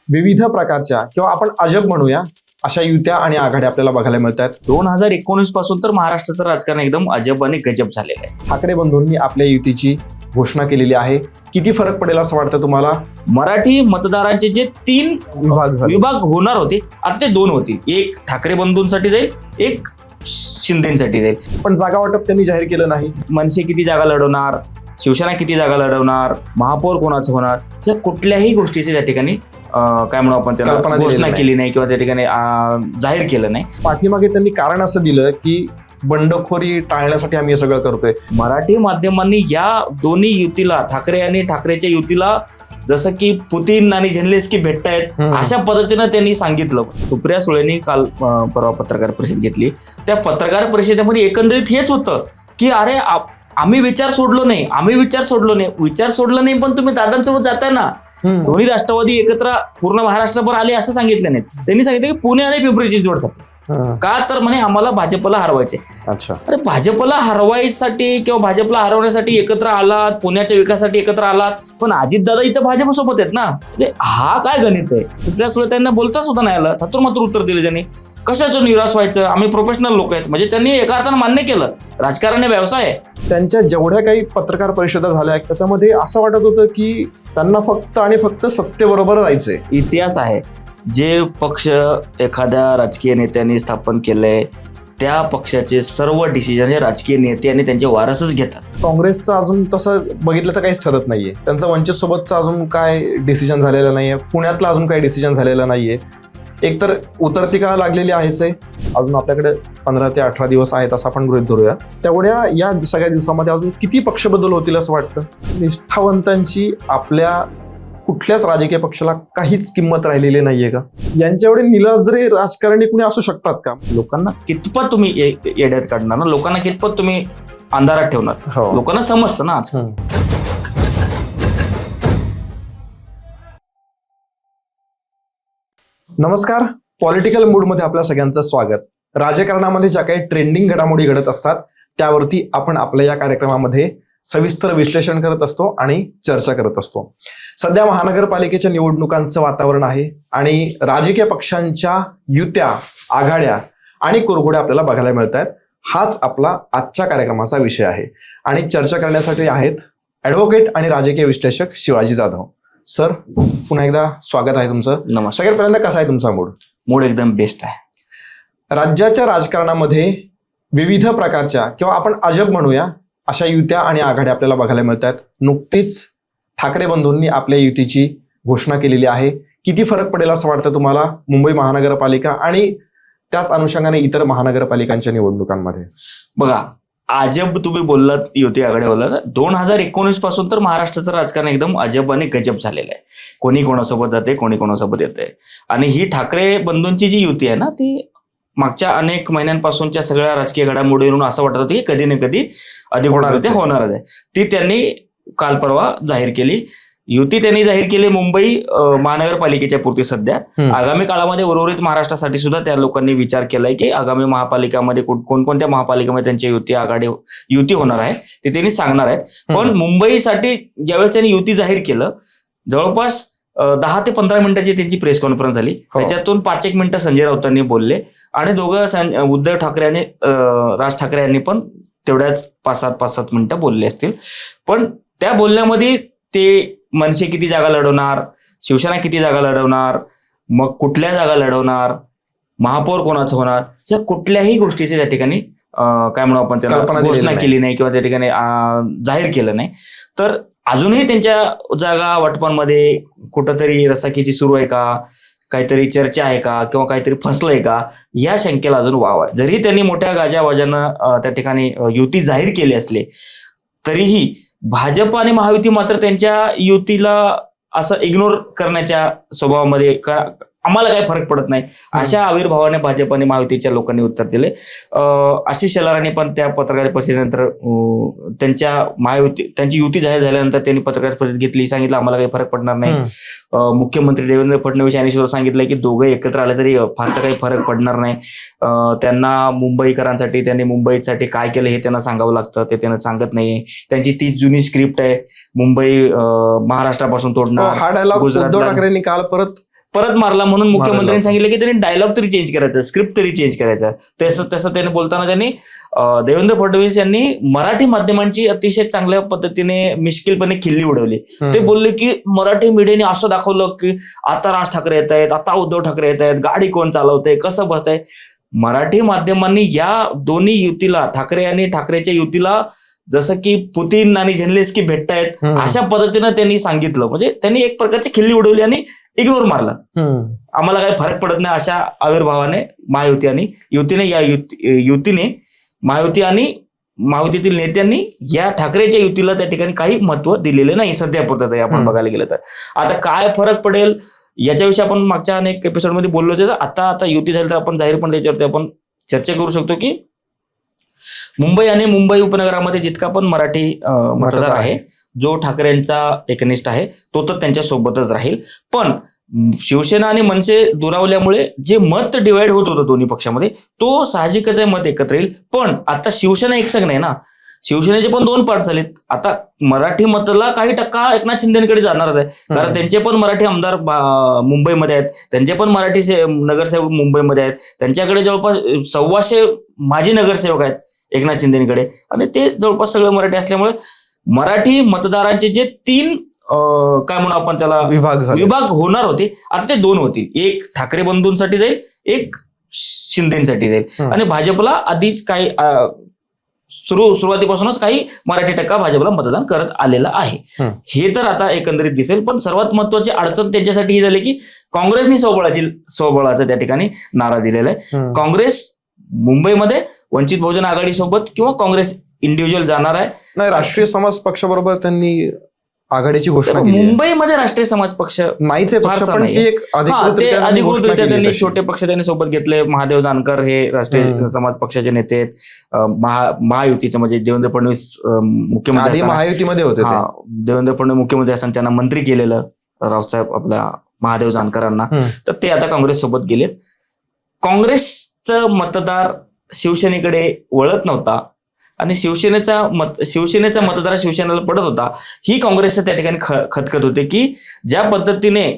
विविध प्रकारच्या किंवा आपण अजब म्हणूया अशा युत्या आणि आघाड्या आपल्याला बघायला मिळत आहेत. 2019 पासून तर महाराष्ट्राचं राजकारण एकदम अजब आणि गजब झालेलं आहे. ठाकरे बंधूंनी आपल्या युतीची घोषणा केलेली आहे. किती फरक पडेल असं वाटतं तुम्हाला? मराठी मतदारांचे जे 3 विभाग होणार होते आता ते 2 होतील. एक ठाकरे बंधूंसाठी जाईल, एक शिंदेसाठी जाईल. पण जागा वाटप त्यांनी जाहीर केलं नाही. मनसे किती जागा लढवणार, शिवसेना किती जागा लढवणार, महापौर कोणाचं होणार, या कुठल्याही गोष्टीचे त्या ठिकाणी काय म्हणू आपण त्याला कल्पना घोषणा दिलेली केली नाही किंवा त्या ठिकाणी जाहीर केलं नाही. पाठीमागे त्यांनी कारण असं दिलं की बंडखोरी टाळण्यासाठी आम्ही हे सगळं करतोय. मराठी माध्यमांनी या दोन्ही युतीला, ठाकरे आणि ठाकरेच्या युतीला जसं की पुतीन आणि झेलेन्स्की भेटतायत अशा पद्धतीनं त्यांनी सांगितलं. सुप्रिया सुळेंनी काल परवा पत्रकार परिषद घेतली. त्या पत्रकार परिषदेमध्ये एकंदरीत हेच होतं की अरे आम्ही विचार सोडलो नाही पण तुम्ही दादांसोबत जाताय ना. दोन्ही राष्ट्रवादी एकत्र पूर्ण महाराष्ट्रभर आले असं सांगितलं नाही. त्यांनी सांगितलं की पुणे आणि पिंपरी चिंचवडसाठी का, तर म्हणे आम्हाला भाजपला हरवायचे. अच्छा, अरे भाजपला हरवायसाठी किंवा भाजपला हरवण्यासाठी एकत्र आलात, पुण्याच्या विकासासाठी एकत्र आलात, पण अजितदादा इथं भाजपसोबत आहेत ना. म्हणजे हा काय गणित आहे? सुप्रिया सुळे त्यांना बोलता सुद्धा नाही आलं. मात्र उत्तर दिले त्यांनी. कशाचं निराश व्हायचं, आम्ही प्रोफेशनल लोक आहेत. म्हणजे त्यांनी एका अर्थानं मान्य केलं राजकारण हे व्यवसाय आहे. त्यांच्या जेवढ्या काही पत्रकार परिषदा झाल्या त्याच्यामध्ये असं वाटत होतं की त्यांना फक्त आणि फक्त सत्तेबरोबर जायचंय. इतिहास आहे. जे पक्ष एखाद्या राजकीय नेत्यांनी स्थापन केलंय त्या पक्षाचे सर्व डिसिजन हे राजकीय नेते आणि त्यांचे वारसच घेतात. काँग्रेसचं अजून तसं बघितलं तर काहीच ठरत नाहीये. त्यांचं वंचित सोबतचं अजून काय डिसिजन झालेलं नाहीये. पुण्यातलं अजून काही डिसिजन झालेलं नाहीये. एकतर उतरती का लागलेली आहेच आहे. अजून आपल्याकडे 15 ते 18 दिवस आहेत असं आपण गृहीत धरूया. तेवढ्या या सगळ्या दिवसामध्ये अजून किती पक्ष बदल होतील असं वाटतं? निष्ठावंतांची आपल्या कुठल्याच राजकीय पक्षाला काहीच किंमत राहिलेली नाहीये का? यांच्या एवढे निलाजरे राजकारणी कुणी असू शकतात का? लोकांना कितपत तुम्ही येड्यात काढणार ना, लोकांना कितपत तुम्ही अंधारात ठेवणार? लोकांना समजतं ना आजकाल. नमस्कार, पॉलिटिकल मूडमध्ये आपल्या सगळ्यांचं स्वागत. राजकारणामध्ये ज्या काही ट्रेंडिंग घडामोडी घडत असतात त्यावरती आपण आपल्या या कार्यक्रमामध्ये सविस्तर विश्लेषण करत असतो आणि चर्चा करत असतो. सध्या महानगरपालिकेच्या निवडणुकांचं वातावरण आहे आणि राजकीय पक्षांच्या युत्या, आघाड्या आणि कुरघोड्या आपल्याला बघायला मिळत आहेत. हाच आपला आजच्या कार्यक्रमाचा विषय आहे आणि चर्चा करण्यासाठी आहेत ॲडव्होकेट आणि राजकीय विश्लेषक शिवाजी जाधव. सर, पुन्हा एकदा स्वागत आहे तुमचं. नमस्कार. सगळ्यात पहिल्यांदा कसा आहे तुमचा मूड? एकदम बेस्ट आहे. राज्याच्या राजकारणामध्ये विविध प्रकारच्या किंवा आपण अजब म्हणूया अशा युत्या आणि आघाड्या आपल्याला बघायला मिळत आहेत. नुकतीच ठाकरे बंधूंनी आपल्या युतीची घोषणा केलेली आहे. किती फरक पडेल असं वाटतं तुम्हाला मुंबई महानगरपालिका आणि त्याच अनुषंगाने इतर महानगरपालिकांच्या निवडणुकांमध्ये? बघा, अजब तुम्ही बोललात, युती आघाड्या बोललात. 2019 पासून तर महाराष्ट्राचं राजकारण एकदम अजब आणि गजब झालेलं आहे. कोणी कोणासोबत जाते, कोणी कोणासोबत येते. आणि ही ठाकरे बंधूंची जी युती आहे ना, ती मागच्या अनेक महिन्यांपासूनच्या सगळ्या राजकीय घडामोडीवरून असं वाटत होतं की कधी ना कधी अधिक होणारच आहे. ती त्यांनी काल परवा जाहीर केली. युती त्यांनी जाहीर केली मुंबई महानगरपालिकेच्या पुरती. सध्या आगामी काळामध्ये उर्वरित महाराष्ट्रासाठी सुद्धा त्या लोकांनी विचार केलाय की आगामी महापालिकामध्ये कोणकोणत्या महापालिकामध्ये त्यांची युती होणार आहे ते त्यांनी सांगणार आहेत. पण मुंबईसाठी ज्यावेळेस त्यांनी युती जाहीर केलं, जवळपास 10 ते 15 मिनिटाची त्यांची प्रेस कॉन्फरन्स झाली. त्याच्यातून 5-1 मिनिटं संजय राऊतांनी बोलले आणि उद्धव ठाकरे आणि राज ठाकरे यांनी पण तेवढ्याच 5-7 मिनिटं बोलले असतील. पण त्या बोलण्यामध्ये ते मनसे किती जागा लढवणार, शिवसेना किती जागा लढवणार, मग कुठल्या जागा लढवणार, महापौर कोणाचं होणार, या कुठल्याही गोष्टीचे त्या ठिकाणी काय म्हणू आपण त्याला घोषणा केली नाही किंवा त्या ठिकाणी जाहीर केलं नाही. तर अजूनही त्यांच्या जागा वाटपांमध्ये कुठंतरी रसाकीची सुरू आहे का, काहीतरी चर्चा आहे का, किंवा काहीतरी फसलंय का, या शंकेला अजून वाव आहे. जरी त्यांनी मोठ्या गाजावाजानं त्या ठिकाणी युती जाहीर केली असली तरीही भाजप आणि महायुती मात्र त्यांच्या युतीला असं इग्नोर करण्याच्या स्वभावामध्ये आम्हाला काही फरक पडत नाही अशा आविर्भावाने भाजप आणि महायुतीच्या लोकांनी उत्तर दिले. आशिष शेलारांनी पण त्या पत्रकार परिषदेनंतर त्यांची युती जाहीर झाल्यानंतर त्यांनी पत्रकार परिषद घेतली, सांगितलं आम्हाला काही फरक पडणार नाही. मुख्यमंत्री देवेंद्र फडणवीस यांनी सुद्धा सांगितलंय की दोघे एकत्र आले तरी फारसा काही फरक पडणार नाही. त्यांना मुंबईकरांसाठी, त्यांनी मुंबईसाठी काय केलं हे त्यांना सांगावं लागतं, ते त्यांना सांगत नाही. त्यांची तीच जुनी स्क्रिप्ट आहे, मुंबई महाराष्ट्रापासून तोडणार. उद्धव ठाकरेंनी काल परत परत मारला म्हणून मुख्यमंत्र्यांनी सांगितलं की त्यांनी डायलॉग तरी चेंज करायचा, स्क्रिप्ट तरी चेंज करायचा. तसं त्याने बोलताना त्यांनी देवेंद्र फडणवीस यांनी मराठी माध्यमांची अतिशय चांगल्या पद्धतीने मिश्किलपणे खिल्ली उडवली. ते बोलले की मराठी मीडियाने असं दाखवलं की आता राज ठाकरे येत आहेत, आता उद्धव ठाकरे येत आहेत, गाडी कोण चालवतंय, कसं बसतंय. मराठी माध्यमांनी या दोन्ही युतीला, ठाकरे आणि ठाकरेच्या युतीला जसं की पुतीन आणि झेलेन्स्की भेटतायत अशा पद्धतीनं त्यांनी सांगितलं. म्हणजे त्यांनी एक प्रकारची खिल्ली उडवली आणि इग्नोर मारला. आम्हाला काही फरक पडत नाही अशा आविर्भावाने महायुती आणि महायुतीतील नेत्यांनी या ठाकरेच्या युतीला त्या ठिकाणी काही महत्व दिलेलं नाही सध्या पुरतं आपण बघायला गेलं तर. आता काय फरक पडेल याच्याविषयी आपण मागच्या अनेक एपिसोडमध्ये बोललो होतो. आता युती झाली तर आपण जाहीरपणे त्याच्यावरती आपण चर्चा करू शकतो की मुंबई आणि मुंबई उपनगरामध्ये जितका पण मराठी मतदार आहे, जो ठाकरेंचा एकनिष्ठ आहे, तो तर त्यांच्या सोबतच राहील. पण शिवसेना आणि मनसे दुरावल्यामुळे जे मत डिवाइड होत होतं दोन्ही पक्षामध्ये, तो साहजिकच आहे मत एकत्र येईल. पण आता शिवसेना एकसंघ नाही ना, शिवसेनेचे पण 2 पार्ट झालेत. आता मराठी मतला काही टक्का एकनाथ शिंदेकडे जाणारच आहे, कारण त्यांचे पण मराठी आमदार मुंबईमध्ये आहेत, त्यांचे पण मराठी नगरसेवक मुंबईमध्ये आहेत, त्यांच्याकडे जवळपास 125 माजी नगरसेवक आहेत एकनाथ शिंदेकडे, आणि ते जवळपास सगळं मराठी असल्यामुळे मराठी मतदारांचे जे 3 काय म्हणू आपण त्याला विभाग होणार होते, आता ते 2 होतील. एक ठाकरे बंधूंसाठी जाईल, एक शिंदेसाठी जाईल. आणि भाजपला आधीच काही सुरुवातीपासूनच काही मराठी टक्का भाजपला मतदान करत आलेला आहे. हे तर आता एकंदरीत दिसेल. पण सर्वात महत्वाची अडचण त्यांच्यासाठी ही झाली की काँग्रेसने स्वबळाचा त्या ठिकाणी नारा दिलेला आहे. काँग्रेस मुंबईमध्ये वंचित बहुजन आघाडी सोबत किंवा काँग्रेस इंडिव्हिज्युअल जाणार आहे. नाही, राष्ट्रीय समाज पक्षाबरोबर त्यांनी आघाडीची घोषणा केली. मुंबईमध्ये राष्ट्रीय समाज पक्ष नाहीच आहे, अधिकृतरित्या त्यांनी छोटे पक्ष त्यांनी सोबत घेतले. महादेव जानकर हे राष्ट्रीय समाज पक्षाचे नेते आहेत. महायुतीचे म्हणजे देवेंद्र फडणवीस मुख्यमंत्री महायुतीमध्ये होते, देवेंद्र फडणवीस मुख्यमंत्री असताना त्यांना मंत्री केलेलं रावसाहेब आपल्या महादेव जानकरांना, तर ते आता काँग्रेस सोबत गेलेत. काँग्रेसचं मतदार शिवसेनेकडे वळत नव्हता आणि शिवसेनेचा मतदार शिवसेनेला पडत होता. ही काँग्रेसच्या त्या ठिकाणी खतखत होते की ज्या पद्धतीने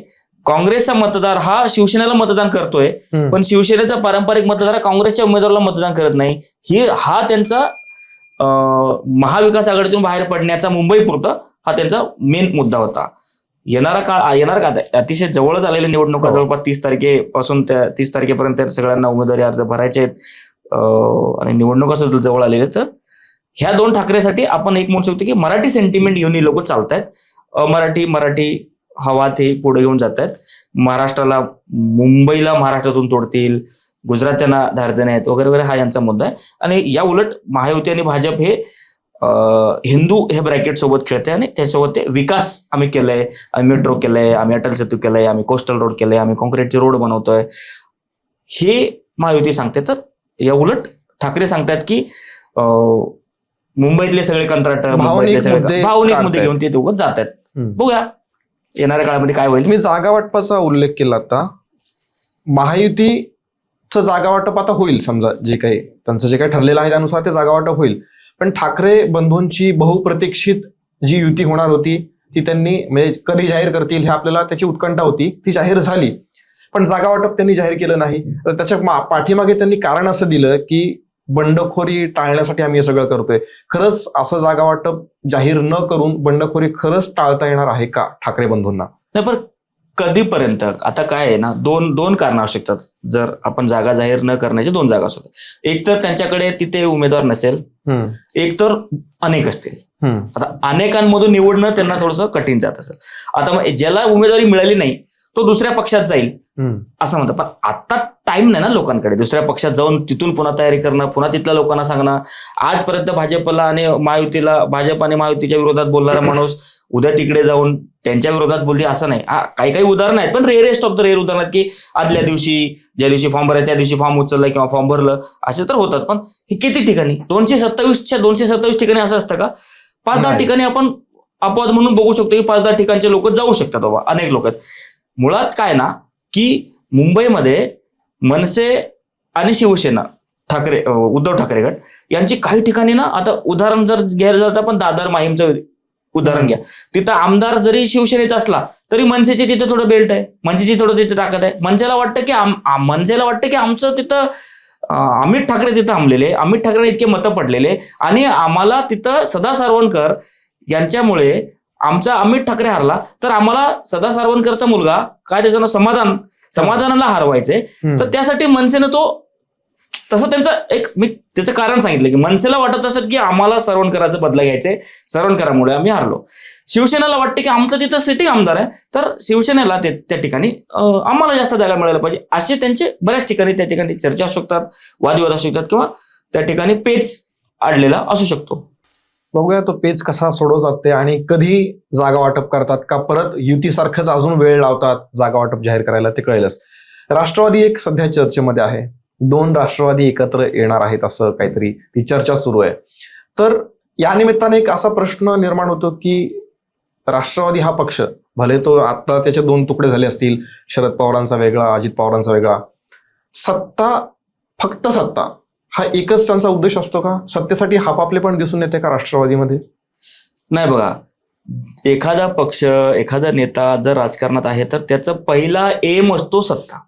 काँग्रेसचा मतदार हा शिवसेनेला मतदान करतोय, पण शिवसेनेचा पारंपरिक मतदार काँग्रेसच्या उमेदवाराला मतदान करत नाही, हा त्यांचा महाविकास आघाडीतून बाहेर पडण्याचा मुंबईपुरता हा त्यांचा मेन मुद्दा होता. येणार का अतिशय जवळच आलेल्या निवडणुका, जवळपास 30 तारखेपासून 30 तारखेपर्यंत सगळ्यांना उमेदवारी अर्ज भरायचे आहेत आणि निवडणुका सुद्धा जवळ आलेल्या. तर ह्या 2 ठाकरेसाठी आपण एक म्हणू शकतो की मराठी सेंटिमेंट घेऊन ही लोक चालतायत. मराठी हवा ते पुढे घेऊन जात आहेत. मुंबईला महाराष्ट्रातून तोडतील, गुजरात त्यांना धार्जने आहेत वगैरे वगैरे, हा यांचा मुद्दा आहे. आणि या उलट महायुती आणि भाजप हे हिंदू हे ब्रॅकेट सोबत खेळते आणि त्याच्यासोबत ते विकास आम्ही केलंय, आम्ही मेट्रो केलंय, आम्ही अटल सेतू केलंय, आम्ही कोस्टल रोड केलंय, आम्ही कॉन्क्रीटचे रोड बनवतोय, हे महायुती सांगते. तर या उलट ठाकरे सांगतात की मुंबईतले सगळे कंत्राट, भावनिक मुद्दे घेऊन ते दोघं जात आहेत. बघूया येणाऱ्या काळामध्ये काय होईल. मी जागा वाटपाचा उल्लेख केला आता. महायुतीचं जागा वाटप आता होईल, समजा त्यांचं जे काही ठरलेलं आहे त्यानुसार ते जागा वाटप होईल. पण ठाकरे बंधूंची बहुप्रतीक्षित जी युती होणार होती ती त्यांनी म्हणजे कधी जाहीर करतील हे आपल्याला त्याची उत्कंठा होती, ती जाहीर झाली. पण जागा वाटप त्यांनी जाहीर केलं नाही. तर त्याच्या पाठीमागे त्यांनी कारण असं दिलं की बंडखोरी टाळण्यासाठी आम्ही हे सगळं करतोय. खरंच असं जागा वाटप जाहीर न करून बंडखोरी खरंच टाळता येणार आहे का ठाकरे बंधूंना? नाही, पण कधीपर्यंत? आता काय आहे ना, दोन कारणं असू शकतात. जर आपण जागा जाहीर न करण्याचे 2 जागा असतात. एक तर त्यांच्याकडे तिथे उमेदवार नसेल, एक तर अनेक असतील. आता अनेकांमधून निवडणं त्यांना थोडंसं कठीण जात असेल. आता मग ज्याला उमेदवारी मिळाली नाही तो दुसऱ्या पक्षात जाईल असं म्हणतात. पण आता टाइम नाही ना लोकांकडे दुसऱ्या पक्षात जाऊन तिथून पुन्हा तयारी करणं, पुन्हा तिथल्या लोकांना सांगणं. आजपर्यंत भाजप आणि महायुतीच्या विरोधात बोलणारा माणूस उद्या तिकडे जाऊन त्यांच्या विरोधात बोलते असं नाही. काही उदाहरणं आहेत, पण रेअरेस्ट ऑफ द रेअर उदाहरण आहेत की आदल्या दिवशी ज्या दिवशी फॉर्म भरायचा त्या दिवशी फॉर्म उचलला किंवा फॉर्म भरलं, असे तर होतात. पण हे किती ठिकाणी 227 ठिकाणी असं असतं का? 5-10 ठिकाणी आपण अपवाद म्हणून बघू शकतो की 5-10 ठिकाणचे लोक जाऊ शकतात बाबा, अनेक लोक आहेत. मुळात काय ना की मुंबईमध्ये मनसे आणि शिवसेना उद्धव ठाकरे गट यांची काही ठिकाणी ना, आता उदाहरण जर घ्यायला जातं आपण दादर माहीमचं उदाहरण घ्या, तिथं आमदार जरी शिवसेनेचा असला तरी मनसेची तिथे थोडं बेल्ट आहे, मनसेची थोडं तिथे ताकद आहे. मनसेला वाटतं की आमचं तिथं अमित ठाकरे तिथं थांबलेले, अमित ठाकरे इतके मतं पडलेले आणि आम्हाला तिथं सदा सारवणकर यांच्यामुळे आमचा अमित ठाकरे हरला, तर आम्हाला सदा सारवणकरचा मुलगा काय त्याचं नाव समाधानाला हरवायचंय. तर त्यासाठी मनसेनं तो तसं त्यांचं मी त्याचं कारण सांगितलं की मनसेला वाटत असेल की आम्हाला सारवणकराचा बदला घ्यायचंय, सारवणकरामुळे आम्ही हारलो. शिवसेनेला वाटते की आमचं तिथं सिटिंग आमदार आहे, तर शिवसेनेला त्या ठिकाणी आम्हाला जास्त जागा मिळायला पाहिजे, असे त्यांचे बऱ्याच ठिकाणी त्या ठिकाणी चर्चा असू शकतात, वादविवाद असू शकतात किंवा त्या ठिकाणी पेच अडलेला असू शकतो. बघूया तो पेच कसा सोडवतात ते आणि कधी जागा वाटप करतात का परत युतीसारखंच अजून वेळ लावतात जागा वाटप जाहीर करायला ते कळेलच. राष्ट्रवादी एक सध्या चर्चेमध्ये आहे, 2 राष्ट्रवादी एकत्र येणार आहेत असं काहीतरी ती चर्चा सुरू आहे. तर या निमित्ताने एक असा प्रश्न निर्माण होतो की राष्ट्रवादी हा पक्ष भले तो आता त्याचे 2 तुकडे झाले असतील, शरद पवारांचा वेगळा, अजित पवारांचा वेगळा, फक्त सत्ता हा एकच त्यांचा उद्देश असतो का? सत्तेसाठी हापापले पण दिसून येते का राष्ट्रवादीमध्ये? नाही बघा, एखादा पक्ष, एखादा नेता जर राजकारणात आहे तर त्याचा पहिला एम असतो सत्ता.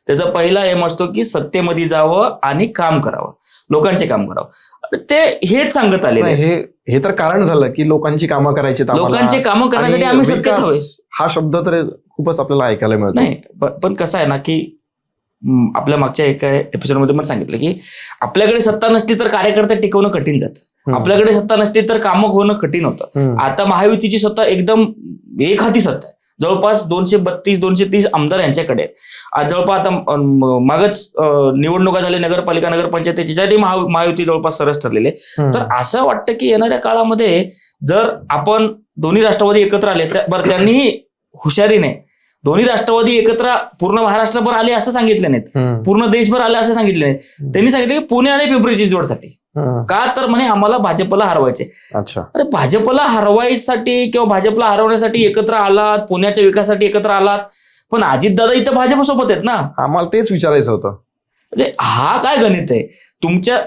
त्याचा पहिला एम असतो की सत्तेमध्ये जावं आणि काम करावं, लोकांचे काम करावं. ते हेच सांगत आले. हे तर कारण झालं की लोकांची कामं करायची, लोकांचे कामं करण्यासाठी आम्ही सत्तेत हवे. हा शब्द तर खूपच आपल्याला ऐकायला मिळतो. नाही पण कसं आहे ना की आपल्या मागच्या एका एपिसोडमध्ये पण सांगितलं की आपल्याकडे सत्ता नसली तर कार्यकर्ते टिकवणं कठीण जातं, आपल्याकडे सत्ता नसली तर कामं होणं कठीण होतं. आता महायुतीची सत्ता एकदम एक हाती सत्ता आहे, जवळपास 232-230 आमदार यांच्याकडे. आज जवळपास आता मागच निवडणुका झाल्या, नगरपालिका, नगरपंचायत, त्याच्यासाठी महायुती जवळपास सरस ठरलेले. तर असं वाटतं की येणाऱ्या काळामध्ये जर आपण दोन्ही राष्ट्रवादी एकत्र आले, बरं त्यांनीही हुशारीने दोन्ही राष्ट्रवादी एकत्र पूर्ण महाराष्ट्रभर आले असं सांगितले नाहीत, पूर्ण देशभर आले असं सांगितले नाहीत. त्यांनी सांगितलं की पुणे आणि पिंपरी चिंचवडसाठी. का तर म्हणे आम्हाला भाजपला हरवायचे. अरे भाजपला हरवायसाठी किंवा भाजपला हरवण्यासाठी एकत्र आलात, पुण्याच्या विकासासाठी एकत्र आलात, पण अजितदादा इथं भाजपसोबत आहेत ना. आम्हाला तेच विचारायचं होतं, म्हणजे हा काय गणित आहे? तुमच्या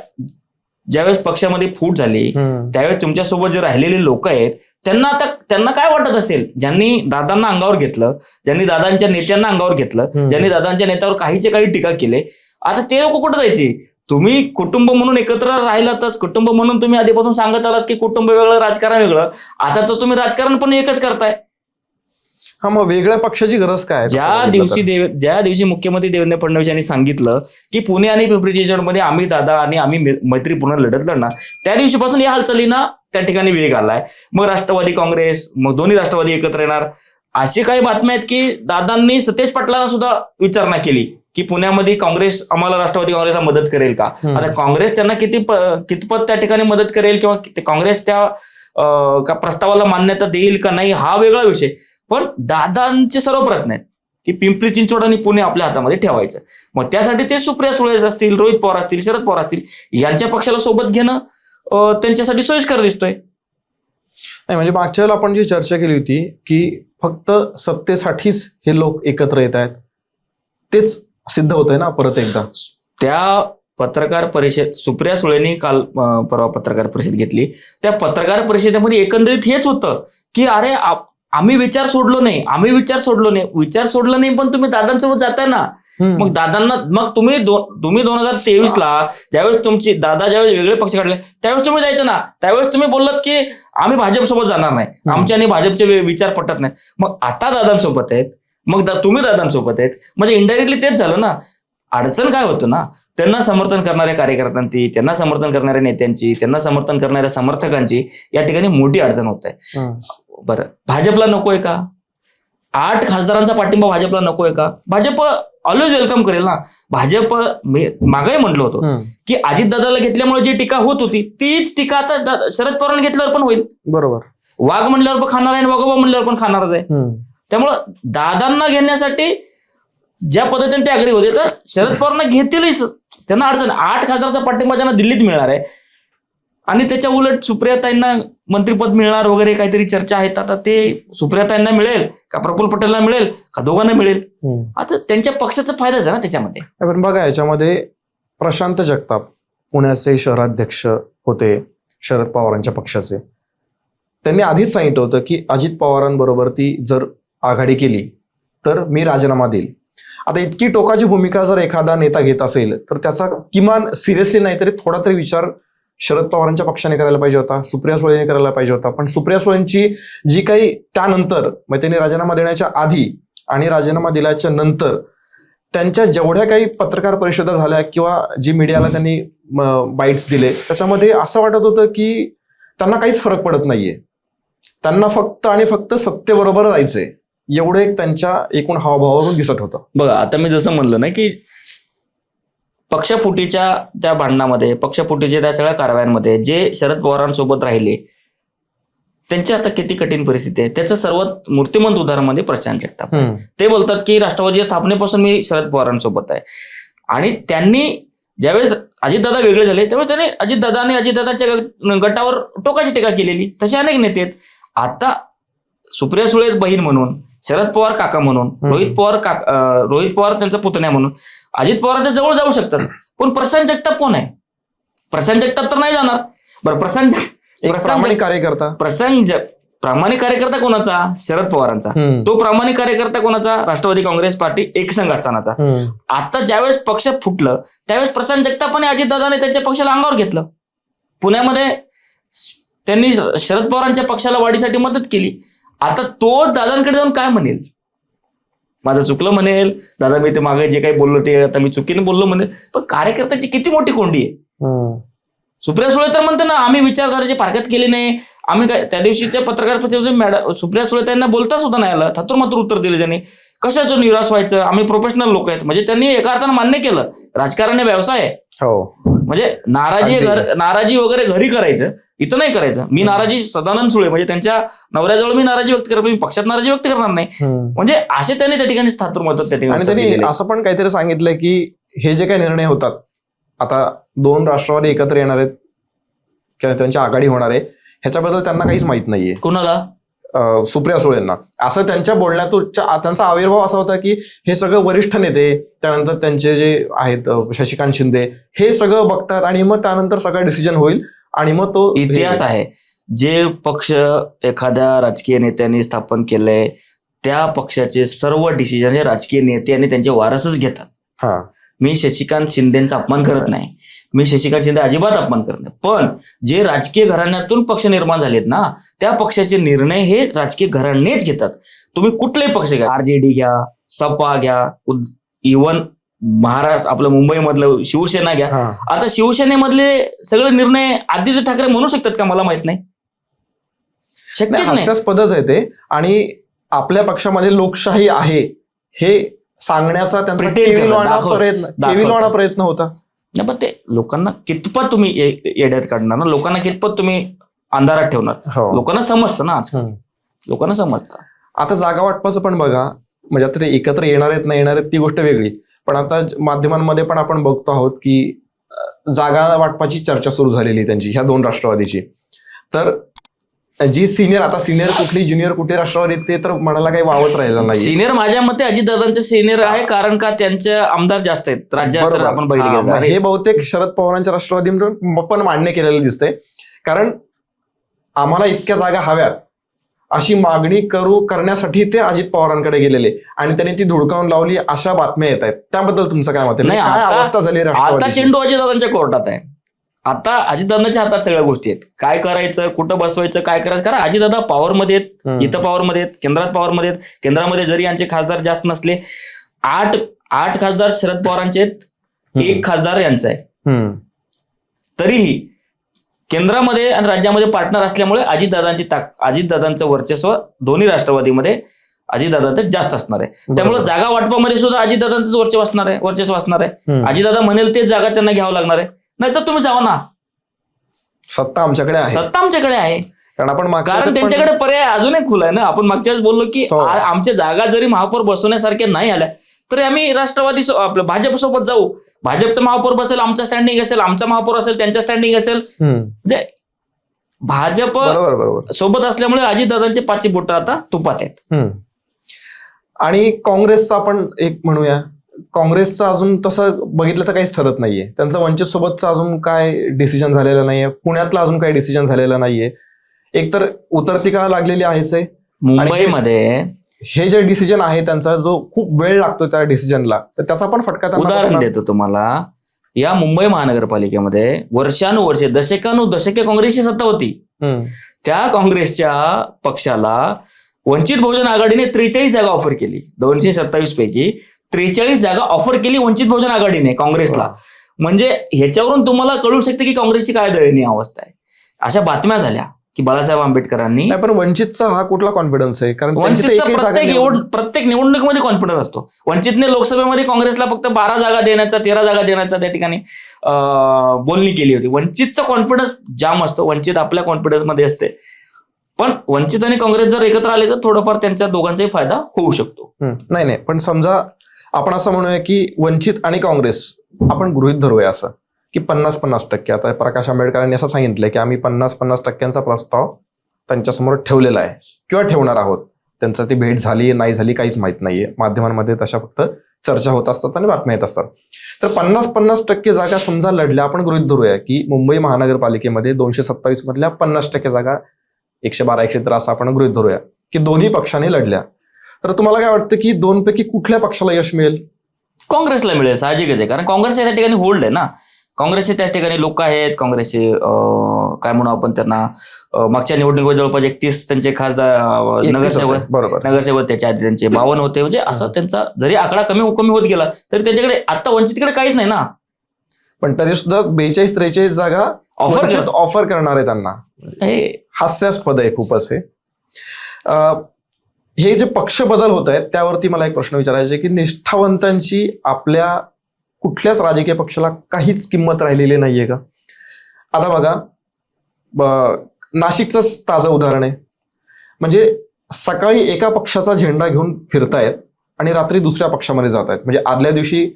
ज्यावेळेस पक्षामध्ये फूट झाली त्यावेळेस तुमच्यासोबत जे राहिलेले लोक आहेत त्यांना काय वाटत असेल, ज्यांनी दादांना अंगावर घेतलं, ज्यांनी दादांच्या नेत्यांना अंगावर घेतलं, ज्यांनी दादांच्या नेत्यावर काहीचे काही टीका केले, आता ते लोक कुठं जायचे? तुम्ही कुटुंब म्हणून एकत्र राहिलातच, कुटुंब म्हणून तुम्ही आधीपासून सांगत आलात की कुटुंब वेगळं, राजकारण वेगळं. आता तर तुम्ही राजकारण पण एकच करताय. हा, मग वेगळ्या पक्षाची गरज काय? ज्या दिवशी मुख्यमंत्री देवेंद्र फडणवीस यांनी सांगितलं की पुणे आणि पिंपरी चिंचवडमध्ये आम्ही दादा आणि आम्ही मैत्रीपूर्ण लढत लढणार, त्या दिवशीपासून या हालचालींना त्या ठिकाणी वेग आलाय. मग राष्ट्रवादी काँग्रेस, मग दोन्ही राष्ट्रवादी एकत्र येणार, अशी काही बातम्या आहेत की दादांनी सतेज पाटलांना सुद्धा विचारणा केली की पुण्यामध्ये काँग्रेस आम्हाला राष्ट्रवादी काँग्रेसला मदत करेल का. आता काँग्रेस त्यांना कितपत त्या ठिकाणी मदत करेल किंवा काँग्रेस त्या प्रस्तावाला मान्यता देईल का नाही हा वेगळा विषय. पण दादांचे सर्व प्रयत्न आहेत की पिंपरी चिंचवड आणि पुणे आपल्या हातामध्ये ठेवायचं. मग त्यासाठी ते सुप्रिया सुळे असतील, रोहित पवार असतील, शरद पवार असतील, यांच्या पक्षाला सोबत घेणं त्यांच्यासाठी सोयीस्कर दिसतोय. नाही म्हणजे मागच्या वेळेला आपण जी चर्चा केली होती की फक्त सत्तेसाठीच हे लोक एकत्र येत आहेत, तेच सिद्ध होतंय ना परत एकदा. त्या पत्रकार परिषद सुप्रिया सुळेंनी काल परवा पत्रकार परिषद घेतली, त्या पत्रकार परिषदेमध्ये एकंदरीत हेच होतं की अरे आम्ही विचार सोडलो नाही, पण तुम्ही दादांसोबत जाताय ना. मग दादांना, मग तुम्ही 2023ला ज्यावेळेस तुमची दादा ज्यावेळेस वेगळे पक्ष काढले त्यावेळेस तुम्ही जायचं ना. त्यावेळेस तुम्ही बोललात की आम्ही भाजपसोबत जाणार नाही, आमचे आणि भाजपचे विचार पटत नाही. मग आता दादांसोबत आहेत, मग तुम्ही दादांसोबत आहेत, म्हणजे इनडायरेक्टली तेच झालं ना. अडचण काय होतं ना, त्यांना समर्थन करणाऱ्या कार्यकर्त्यांची, त्यांना समर्थन करणाऱ्या नेत्यांची, त्यांना समर्थन करणाऱ्या समर्थकांची या ठिकाणी मोठी अडचण होत आहे. बरं, भाजपला नकोय का? 8 खासदारांचा पाठिंबा भाजपला नकोय का? भाजप ऑलवेज वेलकम करेल ना. भाजप मागही म्हटलं होतं की अजितदादाला घेतल्यामुळे जी टीका होत होती तीच टीका आता शरद पवारांना घेतल्यावर पण होईल. बरोबर, वाघ म्हणल्यावर पण खाणार आहे, वाघोबा म्हणल्यावर पण खाणारच आहे. त्यामुळं दादांना घेण्यासाठी ज्या पद्धतीने ते आग्रही होते तर शरद पवारांना घेतीलच, त्यांना अडचण. 8 खासदारांचा पाठिंबा त्यांना दिल्लीत मिळणार आहे आणि त्याच्या उलट सुप्रियाताईंना मंत्रिपद मिळणार वगैरे काहीतरी चर्चा आहेत. आता ते सुप्रियाताईंना मिळेल का प्रफुल्ल पटेलला मिळेल का दोघांना मिळेल, आता त्यांच्या पक्षाचा फायदाच आहे ना त्याच्यामध्ये. पण बघा याच्यामध्ये प्रशांत जगताप पुण्याचे शहराध्यक्ष होते शरद पवारांच्या पक्षाचे, त्यांनी आधीच सांगितलं होतं की अजित पवारांबरोबर ती जर आघाडी केली तर मी राजीनामा देईल. आता इतकी टोकाची भूमिका जर एखादा नेता घेत असेल तर त्याचा किमान सिरियसली नाही तरी थोडा तरी विचार शरद पवारांच्या पक्षाने करायला पाहिजे होता, सुप्रिया सुळेने करायला पाहिजे होता. पण सुप्रिया सुळेंची जी काही त्यानंतर मग त्यांनी राजीनामा देण्याच्या आधी आणि राजीनामा दिल्याच्या नंतर त्यांच्या जेवढ्या काही पत्रकार परिषदा झाल्या किंवा जी मीडियाला त्यांनी बाईट्स दिले त्याच्यामध्ये असं वाटत होतं की त्यांना काहीच फरक पडत नाहीये, त्यांना फक्त आणि फक्त सत्तेबरोबर जायचंय एवढं एक त्यांच्या एकूण हावभावावरून दिसत होतं. बघा आता मी जसं म्हणलं ना की पक्षफुटीच्या त्या भांडणामध्ये, पक्षफुटीच्या त्या सगळ्या कारवायांमध्ये जे शरद पवारांसोबत राहिले त्यांची आता किती कठीण परिस्थिती आहे त्याचं सर्वात मूर्तिमंत उदाहरण म्हणजे प्रशांत जगताप. ते बोलतात की राष्ट्रवादीच्या स्थापनेपासून मी शरद पवारांसोबत आहे. आणि त्यांनी ज्यावेळेस अजितदादा वेगळे झाले त्यावेळेस त्यांनी अजितदादा आणि अजितदादाच्या गटावर टोकाची टीका केलेली. तसे अनेक नेते आहेत. आता सुप्रिया सुळे बहीण म्हणून, शरद पवार काका म्हणून, रोहित पवार त्यांचा पुतण्या म्हणून अजित पवारांच्या जवळ जाऊ शकतात. पण प्रशांत जगताप कोण आहे? प्रशांत जगताप तर नाही जाणार. बरं, प्रामाणिक कार्यकर्ता, प्रामाणिक कार्यकर्ता कोणाचा? शरद पवारांचा. तो प्रामाणिक कार्यकर्ता कोणाचा? राष्ट्रवादी काँग्रेस पार्टी एकसंघ असतानाचा. आता ज्यावेळेस पक्ष फुटलं त्यावेळेस प्रशांत जगताप आणि अजितदादाने त्यांच्या पक्षाला अंगावर घेतलं. पुण्यामध्ये त्यांनी शरद पवारांच्या पक्षाला वाढीसाठी मदत केली. आता तो दादांकडे जाऊन काय म्हणेल? माझं चुकलं म्हणेल, दादा मी ते मागे जे काही बोललो ते आता मी चुकीने बोललो म्हणेल. पण कार्यकर्त्याची किती मोठी कोंडी आहे. सुप्रिया सुळे तर म्हणते ना आम्ही विचारधाराची पारखत केली नाही, आम्ही काय. त्या दिवशीच्या पत्रकार परिषदेमध्ये मॅडम सुप्रिया सुळे त्यांना बोलता सुद्धा नाही आलं, थातुरमातुर उत्तर दिले त्यांनी. कशाचं निराश व्हायचं, आम्ही प्रोफेशनल लोक आहेत. म्हणजे त्यांनी एका अर्थानं मान्य केलं राजकारण हे व्यवसाय आहे. म्हणजे नाराजी वगैरे घरी करायचं, इथं नाही करायचं. मी नाराजी सदानंद सुळे म्हणजे त्यांच्या नवऱ्याजवळ मी नाराजी व्यक्त करतो, मी पक्षात नाराजी व्यक्त करणार नाही. म्हणजे असे त्यांनी त्या ठिकाणी थातुरमातुर त्या ठिकाणी. आणि त्यांनी असं पण काहीतरी सांगितलं की हे जे काही निर्णय होतात, आता दोन राष्ट्रवादी एकत्र येणार आहेत किंवा त्यांची आघाडी होणार आहे ह्याच्याबद्दल त्यांना काहीच माहित नाहीये. कोणाला? सुप्रिया सुळेंना. असं त्यांच्या बोलण्यातून त्यांचा आविर्भाव असा होता की हे सगळं वरिष्ठ नेते, त्यानंतर त्यांचे जे आहेत शशिकांत शिंदे, हे सगळं बघतात आणि मग त्यानंतर सगळं डिसिजन होईल. आणि मग तो इतिहास आहे, जे पक्ष एखाद्या राजकीय नेत्यांनी स्थापन केलंय त्या पक्षाचे सर्व डिसिजन हे राजकीय नेते आणि त्यांचे वारसच घेतात. मी शशिकांत शिंदेचा अपमान करत नाही, मी शशिकांत शिंदे अजिबात अपमान करत नाही. पण जे राजकीय घराण्यातून पक्ष निर्माण झालेत ना त्या पक्षाचे निर्णय हे राजकीय घराणेच घेतात. तुम्ही कुठलेही पक्ष घ्या, आरजेडी घ्या, सपा घ्या, इव्हन महाराष्ट्र आपलं मुंबईमधलं शिवसेना घ्या. आता शिवसेनेमधले सगळे निर्णय आदित्य ठाकरे म्हणू शकतात का? मला माहित नाही, शक्यच नाही. हास्यास्पदच आहे ते. आणि आपल्या पक्षामध्ये लोकशाही आहे हे सांगण्याचा त्यांचा केविलवाणा प्रयत्न होता. नाही पण ते लोकांना कितपत तुम्ही येड्यात काढणार ना, लोकांना कितपत तुम्ही अंधारात ठेवणार? लोकांना समजतं ना, आजकाल लोकांना समजतं. आता जागा वाटपाचं पण बघा, म्हणजे आता ते एकत्र येणार आहेत नाही येणार आहेत ती गोष्ट वेगळी, पण आता माध्यमांमध्ये पण आपण बघतो आहोत की जागा वाटपाची चर्चा सुरू झालेली त्यांची ह्या दोन राष्ट्रवादीची. तर जी सिनियर कुठली ज्युनियर कुठे राष्ट्रवादी ते तर म्हणायला काही वावच राहिला नाही. सिनियर माझ्या मते अजितदादांचे सिनियर आहे, कारण का त्यांचे आमदार जास्त आहेत राज्यात. आपण बघितलं हे बहुतेक शरद पवारांच्या राष्ट्रवादी पण मान्य केलेलं दिसतंय. कारण आम्हाला इतक्या जागा हव्यात अशी मागणी करण्यासाठी ते अजित पवारांकडे गेलेले आणि त्यांनी ती धुडकावून लावली अशा बातम्या येत आहेत. त्याबद्दल तुमचं काय मत आहे? नाही, अवस्था झाली आता चेंडू अजितदादांच्या कोर्टात आहे. आता अजितदादांच्या हातात सगळ्या गोष्टी आहेत, काय करायचं, कुठं बसवायचं, काय करायचं. कारण अजितदादा पॉवरमध्ये आहेत, इथं पॉवरमध्ये आहेत, केंद्रात पॉवरमध्ये आहेत. केंद्रामध्ये जरी यांचे खासदार जास्त नसले, आठ खासदार शरद पवारांचे आहेत, 1 खासदार यांचा आहे. तरीही केंद्रामध्ये आणि राज्यामध्ये पार्टनर असल्यामुळे अजितदादांचं वर्चस्व दोन्ही राष्ट्रवादीमध्ये अजितदादांचं जास्त असणार आहे. त्यामुळे जागा वाटपामध्ये सुद्धा अजितदादांचं वर्चस्व असणार आहे. अजितदादा म्हणेल तेच जागा त्यांना घ्यावं लागणार आहे. नाहीतर तुम्ही जावा ना, सत्ता आमच्याकडे आहे. कारण त्यांच्याकडे पर्याय अजूनही खुला आहे ना. आपण मागच्या वेळेस बोललो की आमच्या जागा जरी महापौर बसवण्यासारख्या नाही आल्या तरी आम्ही राष्ट्रवादी आपलं भाजप सोबत जाऊ. भाजपचा महापौर बसेल, आमचा स्टँडिंग असेल, आमचा महापौर असेल, त्यांच्या स्टँडिंग असेल. म्हणजे भाजप सोबत असल्यामुळे अजितदादांचे 5 बोटं आता तुपात आहेत. आणि काँग्रेसचा आपण एक म्हणूया, काँग्रेसचं अजून तसं बघितलं तर काहीच ठरत नाहीये. त्यांचं वंचित सोबतचं अजून काय डिसिजन झालेलं नाहीये, पुण्यातलं अजून काही डिसिजन झालेलं नाहीये. एकतर उतरती का लागलेली आहेच आहे. मुंबईमध्ये हे जे डिसिजन आहे त्यांचा जो खूप वेळ लागतो त्या डिसिजनला, तर त्याचा पण फटका त्यांना उदाहरण बसणार. देतो तुम्हाला. या मुंबई महानगरपालिकेमध्ये वर्षानुवर्षे दशके काँग्रेसची सत्ता होती. त्या काँग्रेसच्या पक्षाला वंचित बहुजन आघाडीने 43 जागा ऑफर केली. 227 पैकी 43 जागा ऑफर केली वंचित बहुजन आघाडीने काँग्रेसला. म्हणजे ह्याच्यावरून तुम्हाला कळू शकते की काँग्रेसची काय दयनीय अवस्था आहे. अशा बातम्या झाल्या की बाळासाहेब आंबेडकरांनी, नाही पण वंचितचा हा कुठला कॉन्फिडन्स आहे? कारण वंचितचा प्रत्येक निवडणुकीमध्ये कॉन्फिडन्स असतो. वंचितने लोकसभेमध्ये काँग्रेसला फक्त 12 जागा देण्याचा, 13 जागा देण्याचा त्या ठिकाणी बोलणी केली होती. वंचितचा कॉन्फिडन्स जाम असतो. वंचित आपल्या कॉन्फिडन्स मध्ये असते. पण वंचित आणि काँग्रेस जर एकत्र आले तर थोडंफार त्यांच्या दोघांचाही फायदा होऊ शकतो. नाही पण समजा आपण असं म्हणूया की वंचित आणि काँग्रेस आपण गृहीत धरूया असं की 50-50%. आता प्रकाश आंबेडकरांनी असं सांगितलंय की आम्ही 50-50% प्रस्ताव त्यांच्यासमोर ठेवलेला आहे किंवा ठेवणार आहोत. त्यांचं ती भेट झाली नाही झाली काहीच माहित नाहीये. माध्यमांमध्ये तशा फक्त चर्चा होत असतात आणि बातम्या येत असतात. तर 50-50% जागा समजा लढल्या, आपण गृहीत धरूया की मुंबई महानगरपालिकेमध्ये 227 मधल्या 50% जागा 112-113 असं आपण गृहीत धरूया की दोन्ही पक्षांनी लढल्या. तर तुम्हाला काय वाटतं की दोनपैकी कुठल्या पक्षाला यश मिळेल? काँग्रेसला मिळेल, साहजिकच आहे. कारण काँग्रेस त्या ठिकाणी होल्ड आहे ना. काँग्रेसचे त्या ठिकाणी लोक आहेत. काँग्रेसचे काय म्हणू आपण त्यांना, मागच्या निवडणुकीत जवळपास 31 त्यांचे खासदार नगरसेवक त्याच्या आधी त्यांचे 52 होते. म्हणजे असं त्यांचा जरी आकडा कमी होत गेला तरी त्यांच्याकडे आता वंचितकडे काहीच नाही ना. पण तरी सुद्धा 42-43 जागा ऑफर करणार आहे त्यांना. हे हास्यास्पद आहे खूपच. हे जे पक्ष बदल होत आहेत त्यावरती मला एक प्रश्न विचारायचा आहे की निष्ठावंतांची आपल्या कुठल्याच राजकीय पक्षाला काहीच किंमत राहिलेली नाहीये का? आता बघा, नाशिकचंच ताजं उदाहरण आहे. म्हणजे सकाळी एका पक्षाचा झेंडा घेऊन फिरतायत आणि रात्री दुसऱ्या पक्षामध्ये जात आहेत. म्हणजे आदल्या दिवशी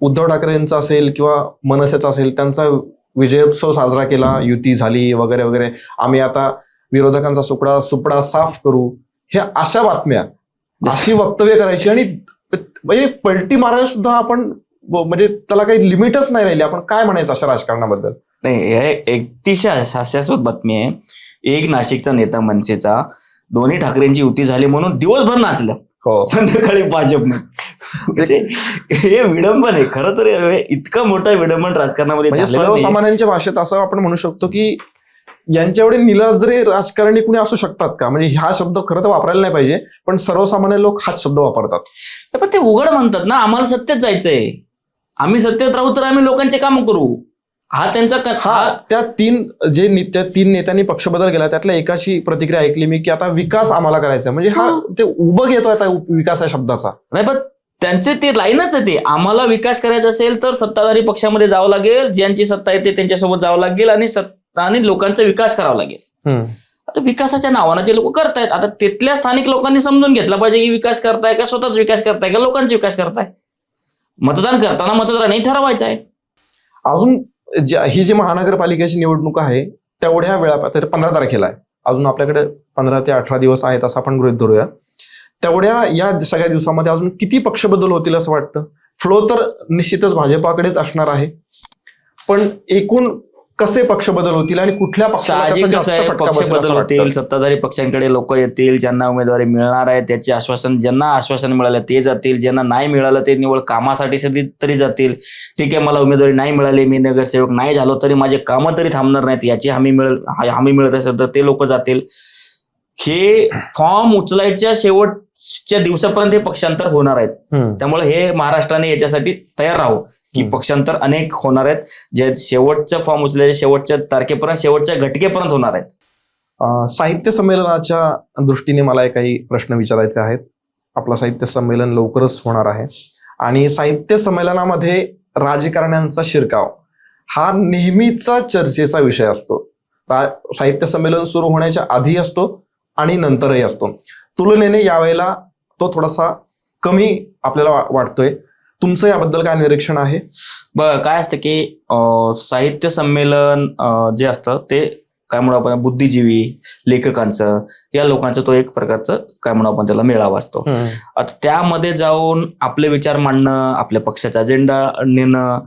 उद्धव ठाकरेंचा असेल किंवा मनसेचा असेल त्यांचा विजयोत्सव साजरा केला, युती झाली वगैरे वगैरे, आम्ही आता विरोधकांचा सुपडा साफ करू, ह्या अशा बातम्या, अशी वक्तव्य करायची आणि म्हणजे पलटी मारायला सुद्धा आपण, म्हणजे त्याला काही लिमिटच नाही राहिली. आपण काय म्हणायचं अशा राजकारणाबद्दल? नाही, हे अतिशय हास्यास्पद बातमी आहे. एक नाशिकचा नेता मनसेचा, दोन्ही ठाकरेंची युती झाली म्हणून दिवसभर नाचलं, संध्याकाळी भाजपनं. म्हणजे हे विडंबन आहे खरं तर. इतकं मोठं विडंबन राजकारणामध्ये. सर्वसामान्यांच्या भाषेत असं आपण म्हणू शकतो की यांच्या एवढे निलाजरे राजकारणी कुणी असू शकतात का? म्हणजे हा शब्द खरं तर वापरायला नाही पाहिजे, पण सर्वसामान्य लोक हाच शब्द वापरतात. पण ते उघड म्हणतात ना, आम्हाला सत्तेत जायचंय, आम्ही सत्तेत राहू तर आम्ही लोकांचे काम करू. हा त्यांचा त्या तीन नेत्यांनी पक्ष बदल केला त्यातल्या एकाची प्रतिक्रिया ऐकली मी की आता विकास आम्हाला करायचा. म्हणजे हा ते उभं घेतो आता विकास या शब्दाचा. नाही पण त्यांचे ते लाईनच आहे ते, आम्हाला विकास करायचा असेल तर सत्ताधारी पक्षामध्ये जावं लागेल, ज्यांची सत्ता येते त्यांच्यासोबत जावं लागेल आणि लोकांचा विकास करावा लागेल. आता विकासाच्या नावानं ते लोक करतायत. आता तिथल्या स्थानिक लोकांनी समजून घेतला पाहिजे की विकास करताय का स्वतःच विकास करताय का लोकांचा विकास करताय. मतदान करताना मतदारांनी ठरवायचं आहे. अजून ही जी महानगरपालिकेची निवडणूक आहे तेवढ्या वेळापत्रक 15 तारखेला आहे. अजून आपल्याकडे 15 ते 18 दिवस आहेत असं आपण गृहीत धरूया. तेवढ्या या सगळ्या दिवसामध्ये अजून किती पक्ष बदल होतील असं वाटतं? फ्लो तर निश्चितच भाजपाकडेच असणार आहे, पण एकूण कसे पक्ष बदल होतील आणि कुठल्या पक्ष बदल होतील? सत्ताधारी पक्षांकडे लोक येतील, ज्यांना उमेदवारी मिळणार आहे त्याचे आश्वासन, ज्यांना आश्वासन मिळालं ते जातील, ज्यांना नाही मिळालं ते निवड कामासाठी तरी जातील. ठीक आहे, मला उमेदवारी नाही मिळाली, मी नगरसेवक नाही झालो तरी माझे कामं तरी थांबणार नाहीत, याची हमी मिळत असेल तर ते लोक जातील. हे फॉर्म उचलायच्या शेवटच्या दिवसापर्यंत हे पक्षांतर होणार आहेत. त्यामुळे हे महाराष्ट्राने याच्यासाठी तयार राहू की पक्षांतर अनेक होणार आहेत, जे शेवटच्या फॉर्म उचलायच्या शेवटच्या तारखेपर्यंत, शेवटच्या घटकेपर्यंत होणार आहेत. साहित्य संमेलनाच्या दृष्टीने मला काही प्रश्न विचारायचे आहेत. आपलं साहित्य संमेलन लवकरच होणार आहे आणि साहित्य संमेलनामध्ये राजकारण्यांचा शिरकाव हा नेहमीचा चर्चेचा विषय असतो. साहित्य संमेलन सुरू होण्याच्या आधी असतो आणि नंतरही असतो. तुलनेने यावेळेला तो थोडासा कमी आपल्याला वाटतोय. तुमचं याबद्दल काय निरीक्षण आहे? काय असतं की साहित्य संमेलन जे असतं ते काय म्हणू आपण बुद्धिजीवी लेखकांचं, या लोकांचं तो एक प्रकारचं काय म्हणू आपण त्याला मेळावा असतो. आता त्यामध्ये जाऊन आपले विचार मांडणं, आपल्या पक्षाचा अजेंडा नेणं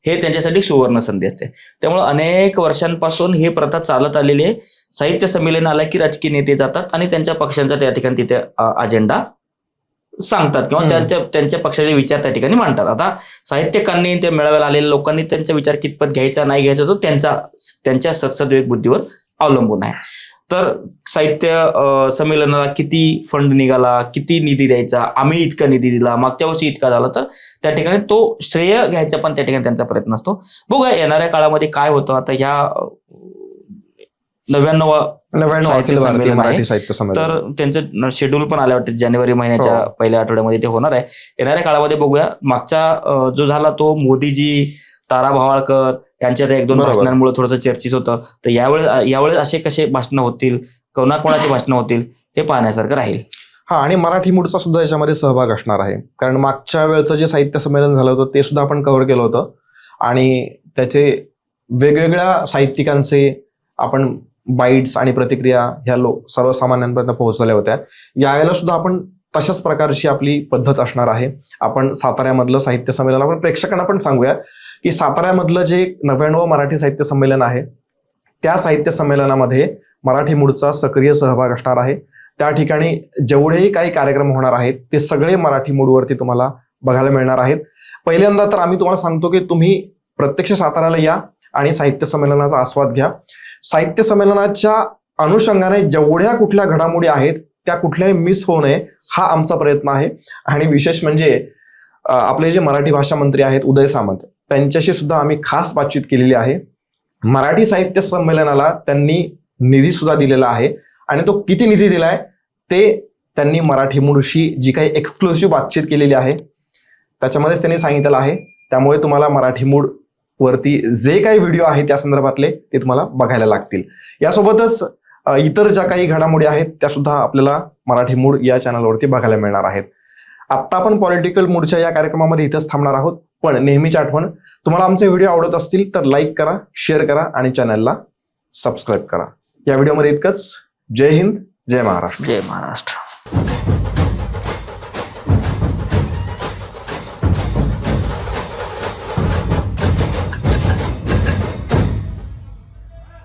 हे त्यांच्यासाठी सुवर्ण संधी असते. त्यामुळे अनेक वर्षांपासून ही प्रथा चालत आलेली आहे. साहित्य संमेलन आलं की राजकीय नेते जातात आणि त्यांच्या पक्षांचा त्या ठिकाणी तिथे अजेंडा सांगतात किंवा त्यांच्या पक्षाचे विचार त्या ठिकाणी मांडतात. आता साहित्यिकांनी त्या मेळाव्याला आलेल्या लोकांनी त्यांचा विचार कितपत घ्यायचा नाही घ्यायचा तो त्यांच्या सद्सद्विवेक बुद्धीवर अवलंबून आहे. तर साहित्य संमेलनाला किती फंड निघाला, किती निधी द्यायचा, आम्ही इतका निधी दिला, मागच्या वर्षी इतका झाला, तर त्या ठिकाणी तो श्रेय घ्यायचा पण त्या ठिकाणी त्यांचा प्रयत्न असतो. बघूया येणाऱ्या काळामध्ये काय होतं. आता ह्या 99 अखिल भारतीय मराठी साहित्य तर संमेलन त्यांचं शेड्यूल पण आलं वाटतं जानेवारी महिन्याच्या पहिल्या आठवड्यामध्ये ते होणार आहे. येणाऱ्या काळामध्ये बघूया. मागचा जो झाला तो मोदीजी, तारा भवाळकर यांच्या त्या 1-2 भाषणांमुळे थोडंसं चर्चित होतं. तर यावेळेस असे कसे भाषणं होतील, कोणाकोणाची भाषणं होतील हे पाहण्यासारखं राहील. हा, आणि मराठी मूडचा सुद्धा याच्यामध्ये सहभाग असणार आहे. कारण मागच्या वेळचं जे साहित्य संमेलन झालं होतं ते सुद्धा आपण कव्हर केलं होतं आणि त्याचे वेगवेगळ्या साहित्यिकांचे आपण बाईट्स आणि प्रतिक्रिया ह्या सर्वसामान्यांपर्यंत पोहोचवल्या होत्या. यावेळेला सुद्धा आपण तशाच प्रकारची आपली पद्धत असणार आहे. आपण साताऱ्यामधलं साहित्य संमेलन आपण प्रेक्षकांना पण सांगूया की साताऱ्यामधलं जे 99 मराठी साहित्य संमेलन आहे त्या साहित्य संमेलनामध्ये मराठी मूडचा सक्रिय सहभाग असणार आहे. त्या ठिकाणी जेवढेही काही कार्यक्रम होणार आहेत ते सगळे मराठी मूडवरती तुम्हाला बघायला मिळणार आहेत. पहिल्यांदा तर आम्ही तुम्हाला सांगतो की तुम्ही प्रत्यक्ष साताऱ्याला या आणि साहित्य संमेलनाचा आस्वाद घ्या. साहित्य संमेलनाच्या अनुषंगाने जेवढ्या कुठल्या घडामोडी आहेत त्या कुठल्याही मिस होऊ नये हा आमचा प्रयत्न आहे. आणि विशेष म्हणजे आपले जे मराठी भाषा मंत्री आहेत उदय सामंत, त्यांच्याशी सुद्धा आम्ही खास बातचीत केलेली आहे. मराठी साहित्य संमेलनाला त्यांनी निधी सुद्धा दिलेला आहे आणि तो किती निधी दिलाय ते त्यांनी मराठी मूडशी जी काही एक्सक्लुसिव्ह बातचीत केलेली आहे त्याच्यामध्येच त्यांनी सांगितलेलं आहे. त्यामुळे तुम्हाला मराठी मूड वरती जे काही व्हिडिओ आहे त्या संदर्भातले ते तुम्हाला बघायला लागतील. यासोबतच इतर ज्या काही घडामोडी आहेत त्या सुद्धा आपल्याला मराठी मूड या चॅनलवरती बघायला मिळणार आहेत. आत्ता आपण पॉलिटिकल मूडच्या या कार्यक्रमामध्ये इथंच थांबणार आहोत. पण नेहमीची आठवण, तुम्हाला आमचे व्हिडिओ आवडत असतील तर लाईक करा, शेअर करा आणि चॅनलला सबस्क्राईब करा. या व्हिडिओमध्ये इतकंच. जय हिंद, जय महाराष्ट्र. जय महाराष्ट्र.